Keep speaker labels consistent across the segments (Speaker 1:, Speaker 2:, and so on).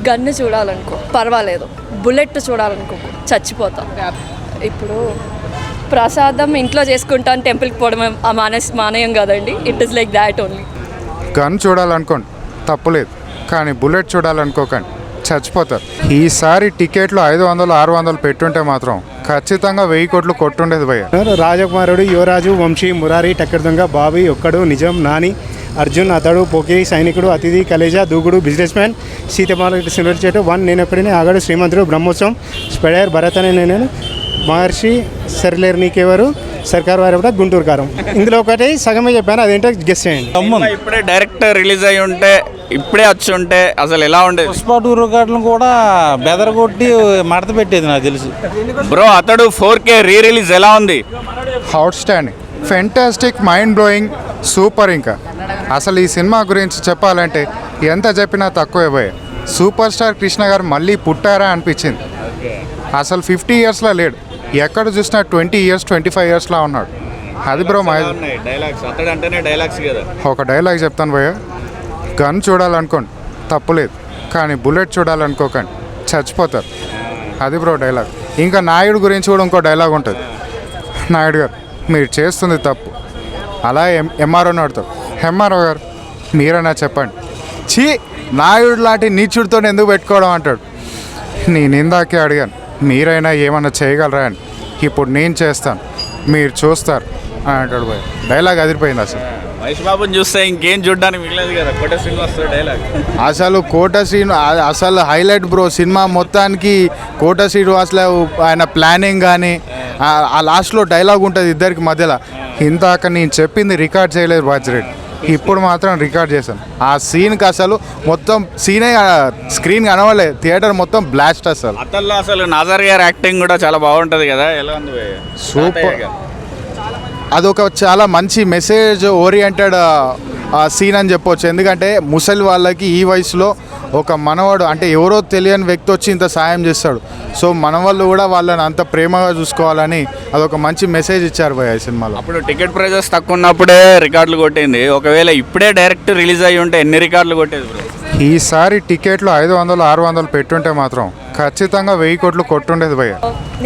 Speaker 1: Gun చూడాలనుకో పర్వాలేదు, bullet చూడాలనుకో చచ్చిపోతా. ఇప్పుడు ప్రసాదం ఇంట్లో చేసుకుంటాను, టెంపుల్కి పోవడం మానేయం కదండి. It is like that only.
Speaker 2: Gun చూడాలనుకోండి తప్పులేదు, కానీ బుల్లెట్ చూడాలనుకోకండి చచ్చిపోతారు. ఈసారి టికెట్లు 500 600 పెట్టుంటే మాత్రం ఖచ్చితంగా 1000 కోట్లు కొట్టుండేది భయ్య.
Speaker 3: రాజకుమారుడు, యువరాజు, వంశీ, మురారి, టక్కర్ దొంగ, బాబీ, ఒక్కడు, నిజం, నాని, అర్జున్, అతడు, పోకిరి, సైనికుడు, అతిథి, కలేజా, దూకుడు, బిజినెస్ మ్యాన్, సీతమాల, సిల్వర్ చెట్టు, 1, నేనొక్కడిని, ఆగడు, శ్రీమంతుడు, బ్రహ్మోత్సవం, స్పెడర్, భరత్ అనే నేను, మహర్షి, సరిలేరు నీకెవరు, సర్కార్ వారి కూడా, గుంటూరు కారం. ఇందులో ఒకటి సగమే చెప్పాను, అదేంటో గెస్ చేయండి.
Speaker 4: ఇప్పుడే డైరెక్ట్ రిలీజ్ అయ్యి ఉంటే, ఇప్పుడే వచ్చి ఉంటే అసలు ఎలా ఉండేది?
Speaker 5: పుష్ప 2 రికార్డులను కూడా బెదరగొట్టి మడత పెట్టేది నాకు తెలుసు.
Speaker 4: బ్రో అతడు 4K రీ రిలీజ్ ఎలా ఉంది?
Speaker 2: Out standing, fantastic, mind blowing, super. ఇంకా అసలు ఈ సినిమా గురించి చెప్పాలంటే ఎంత చెప్పినా తక్కువే భయ్య. సూపర్ స్టార్ కృష్ణ గారు మళ్ళీ పుట్టారా అనిపించింది. అసలు 50 ఇయర్స్లో లేడు, ఎక్కడ చూసినా 20 ఇయర్స్ 25 ఇయర్స్లా ఉన్నాడు. అది బ్రో ఒక డైలాగ్ చెప్తాను భయ్య. గన్ చూడాలనుకోండి తప్పులేదు, కానీ బుల్లెట్ చూడాలనుకోకండి చచ్చిపోతారు. అది బ్రో డైలాగ్. ఇంకా నాయుడు గురించి కూడా ఇంకో డైలాగ్ ఉంటుంది. నాయుడు గారు మీరు చేస్తుంది తప్పు, అలా ఎంఆర్ఓని అడుగుతారు. ఎంఆర్ఓ గారు మీరైనా చెప్పండి, చీ నాయుడు లాంటి నీచుడితో ఎందుకు పెట్టుకోవడం అంటాడు. నేను ఇందాకే అడిగాను మీరైనా ఏమన్నా చేయగలరా అని. ఇప్పుడు నేను చేస్తాను, మీరు చూస్తారు అని అంటాడు భయ్య. డైలాగ్ అదిరిపోయింది అసలు.
Speaker 4: మహేష్ బాబుని చూస్తే ఇంకేం చూడడానికి మిగలేదు కదా, కోట శ్రీనివాస్ డైలాగ్.
Speaker 2: అసలు కోట శ్రీనివాస్ అసలు హైలైట్ బ్రో. సినిమా మొత్తానికి కోట శ్రీనివాస్లో ఆయన ప్లానింగ్ కానీ ఆ లాస్ట్లో డైలాగ్ ఉంటుంది ఇద్దరికి మధ్యలో. ఇందాక నేను చెప్పింది రికార్డ్ చేయలేదు బాజిరెడ్డి, ఇప్పుడు మాత్రం రికార్డ్ చేశాను. ఆ సీన్కి అసలు మొత్తం సీనే స్క్రీన్ కనవలేదు, థియేటర్ మొత్తం బ్లాస్ట్.
Speaker 4: అసలు నాజర్ గారి యాక్టింగ్ కూడా చాలా బాగుంటుంది కదా, ఎలా ఉంది?
Speaker 2: సూపర్. అదొక చాలా మంచి మెసేజ్ ఓరియంటెడ్ సీన్ అని చెప్పొచ్చు. ఎందుకంటే ముసలి వాళ్ళకి ఈ వయసులో ఒక మనవాడు అంటే ఎవరో తెలియని వ్యక్తి వచ్చి ఇంత సాయం చేస్తాడు. సో మన వాళ్ళు కూడా వాళ్ళని అంత ప్రేమగా చూసుకోవాలని అదొక మంచి మెసేజ్ ఇచ్చారు భయ్య ఈ సినిమాలో.
Speaker 4: అప్పుడు టికెట్ ప్రైజెస్ తక్కువ ఉన్నప్పుడే రికార్డులు కొట్టింది. ఒకవేళ ఇప్పుడే డైరెక్ట్ రిలీజ్ అయ్యి ఉంటే ఎన్ని రికార్డులు కొట్టేది బ్రో?
Speaker 2: ఈసారి టికెట్లు 500 600 పెట్టుంటే మాత్రం ఖచ్చితంగా 1000 కోట్లు కొట్టుండేది భయ్య.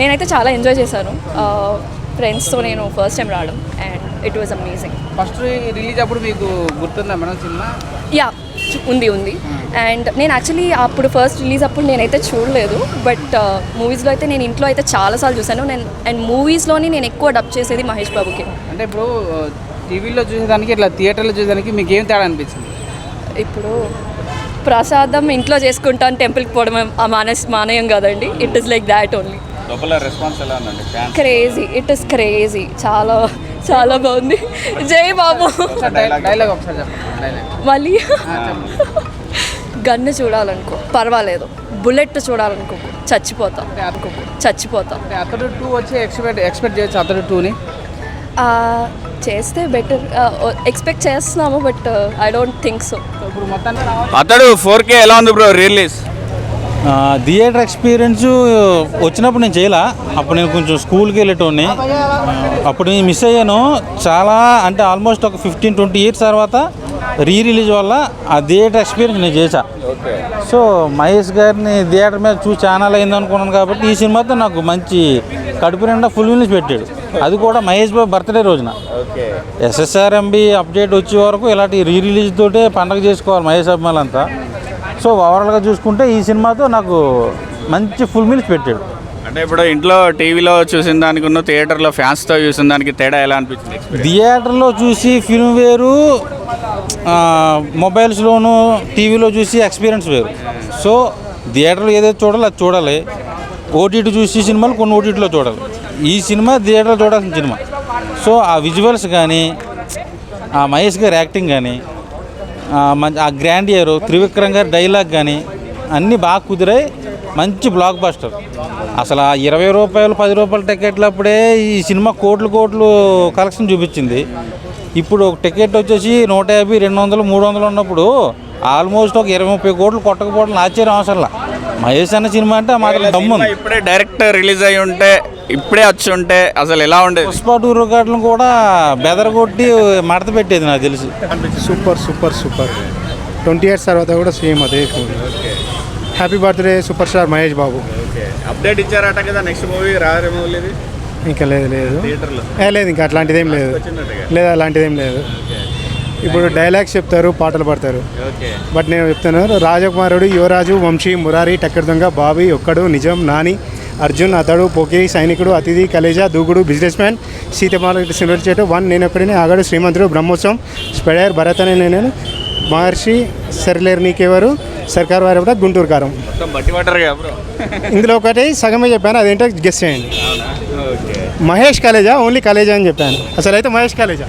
Speaker 1: నేనైతే చాలా ఎంజాయ్ చేశాను. ఫ్రెండ్స్తో నేను ఫస్ట్ టైం రావడం and it was amazing.
Speaker 6: First release అప్పుడు మీకు గుర్తుందా మేడం సినిమా?
Speaker 1: యా ఉంది. అండ్ నేను యాక్చువల్లీ అప్పుడు ఫస్ట్ రిలీజ్ అప్పుడు నేనైతే చూడలేదు, బట్ మూవీస్లో అయితే నేను ఇంట్లో అయితే చాలాసార్లు చూశాను. అండ్ మూవీస్లోని నేను ఎక్కువ డబ్ చేసేది మహేష్ బాబుకి.
Speaker 6: అంటే ఇప్పుడు టీవీలో చూసేదానికి ఇట్లా థియేటర్లో చూసేదానికి మీకు ఏం తేడా అనిపించింది?
Speaker 1: ఇప్పుడు ప్రసాదం ఇంట్లో చేసుకుంటాను, టెంపుల్కి పోవడం మానేయం కదండి. It is like that only. Crazy, it is crazy. చాలా చాలా బాగుంది. జై బాబు.
Speaker 6: డైలాగ్ ఒకసారి చెప్పండి.
Speaker 1: మళ్ళీ గన్ను చూడాలనుకో పర్వాలేదు, బుల్లెట్ చూడాలనుకో చచ్చిపోతా.
Speaker 6: అతడు 2 వచ్చి ఎక్స్పెక్ట్ చేయొచ్చు. అతడు 2ని
Speaker 1: చేస్తే బెటర్ ఎక్స్పెక్ట్ చేస్తున్నాము, but I don't think so.
Speaker 6: ఇప్పుడు మొత్తానికి
Speaker 4: అతడు 4K ఎలా ఉంది బ్రో రిలీజ్?
Speaker 5: థియేటర్ ఎక్స్పీరియన్స్ వచ్చినప్పుడు నేను చేయలే. అప్పుడు నేను కొంచెం స్కూల్కి వెళ్ళేటోని, అప్పుడు నేను మిస్ అయ్యాను చాలా. అంటే ఆల్మోస్ట్ ఒక 15-20 ఇయర్స్ తర్వాత రీ రిలీజ్ వల్ల ఆ థియేటర్ ఎక్స్పీరియన్స్ నేను చేశా. సో మహేష్ గారిని థియేటర్ మీద చూసి ఛానల్ అయింది అనుకున్నాను. కాబట్టి ఈ సినిమాతో నాకు మంచి కడుపు నిండా ఫుల్ రిలీజ్ పెట్టాడు. అది కూడా మహేష్ బాబు బర్త్డే రోజున. SSRMB అప్డేట్ వచ్చే వరకు ఇలాంటి రీ రిలీజ్ తోటే పండగ చేసుకోవాలి మహేష్ అభిమానులంతా. సో ఓవరాల్గా చూసుకుంటే ఈ సినిమాతో నాకు మంచి ఫుల్ మీల్స్ పెట్టాడు.
Speaker 4: అంటే ఇప్పుడు ఇంట్లో టీవీలో చూసిన దానికి థియేటర్లో ఫ్యాన్స్తో చూసిన దానికి తేడా ఎలా అనిపించింది?
Speaker 5: థియేటర్లో చూసి ఫిల్మ్ వేరు, మొబైల్స్లోను టీవీలో చూసి ఎక్స్పీరియన్స్ వేరు. సో థియేటర్లో ఏదైతే చూడాలో అది చూడాలి. ఓటీటీ చూసి సినిమాలు కొన్ని ఓటీటీలో చూడాలి. ఈ సినిమా థియేటర్లో చూడాల్సిన సినిమా. సో ఆ విజువల్స్ కానీ, ఆ మహేష్ గారి యాక్టింగ్ కానీ, ఆ గ్రాండ్ ఇయర్ త్రివిక్రమ్ గారి డైలాగ్ కానీ అన్నీ బాగా కుదిరాయి. మంచి బ్లాక్ బస్టర్. అసలు ఆ 20 రూపాయలు 10 రూపాయల టికెట్లు అప్పుడే ఈ సినిమా కోట్లు కలెక్షన్ చూపించింది. ఇప్పుడు ఒక టికెట్ వచ్చేసి 150, 200, 300 ఉన్నప్పుడు ఆల్మోస్ట్ ఒక 20-30 కోట్లు కొట్టకపోవడం ఆశ్చర్యం అవసరంలా. మహేష్ అన్న సినిమా అంటే మాత్రం దమ్ము.
Speaker 4: ఇప్పుడే డైరెక్ట్ రిలీజ్ అయ్యి ఉంటే, ఇప్పుడే వచ్చి ఉంటే అసలు ఎలా ఉండేది?
Speaker 5: పుష్ప 2 రికార్డులను కూడా బెదరగొట్టి మడత పెట్టేది నాకు తెలిసి.
Speaker 3: సూపర్ 20 ఇయర్స్ తర్వాత కూడా సేమ్ అదే. Happy birthday super star Mahesh Babu.
Speaker 4: Okay update ఇచ్చారట కదా నెక్స్ట్ మూవీ రారే మూవీ ఇది
Speaker 3: ఇంకా లేదు లేదు
Speaker 4: థియేటర్లో
Speaker 3: లేదు ఇంకా అట్లాంటిదేం లేదు
Speaker 4: వచ్చినట్టుగా
Speaker 3: లేదు అలాంటిదేం లేదు. ఇప్పుడు డైలాగ్స్ చెప్తారు, పాటలు పాడతారు.
Speaker 4: ఓకే
Speaker 3: బట్ నేను చెప్తాను, రాజకుమారుడు, యువరాజు, వంశీ, మురారి, టక్కర్ దొంగ, బాబీ, ఒక్కడు, నిజం, నాని, అర్జున్, అతడు, పోకిరి, సైనికుడు, అతిథి, కలేజా, దూకుడు, బిజినెస్ మ్యాన్, సీతమాల సిల్వర్ చెట్టు, 1 నేనొక్కడిని, ఆగడు, శ్రీమంతుడు, బ్రహ్మోత్సవం, స్పెడర్, భరత్ అనే నేను, మహర్షి, సరిలేరు నీకెవరు, సర్కార్ వారి కూడా, గుంటూరు కారం.
Speaker 4: మొత్తం బట్టి పట్టారుగా బ్రో.
Speaker 3: ఇందులో ఒకటి సగమే చెప్పాను, అదేంటో గెస్ చేయండి.
Speaker 4: ఓకే
Speaker 3: మహేష్ కలేజా, ఓన్లీ కలేజా అని చెప్పాను. అసలు అయితే మహేష్ కలేజా.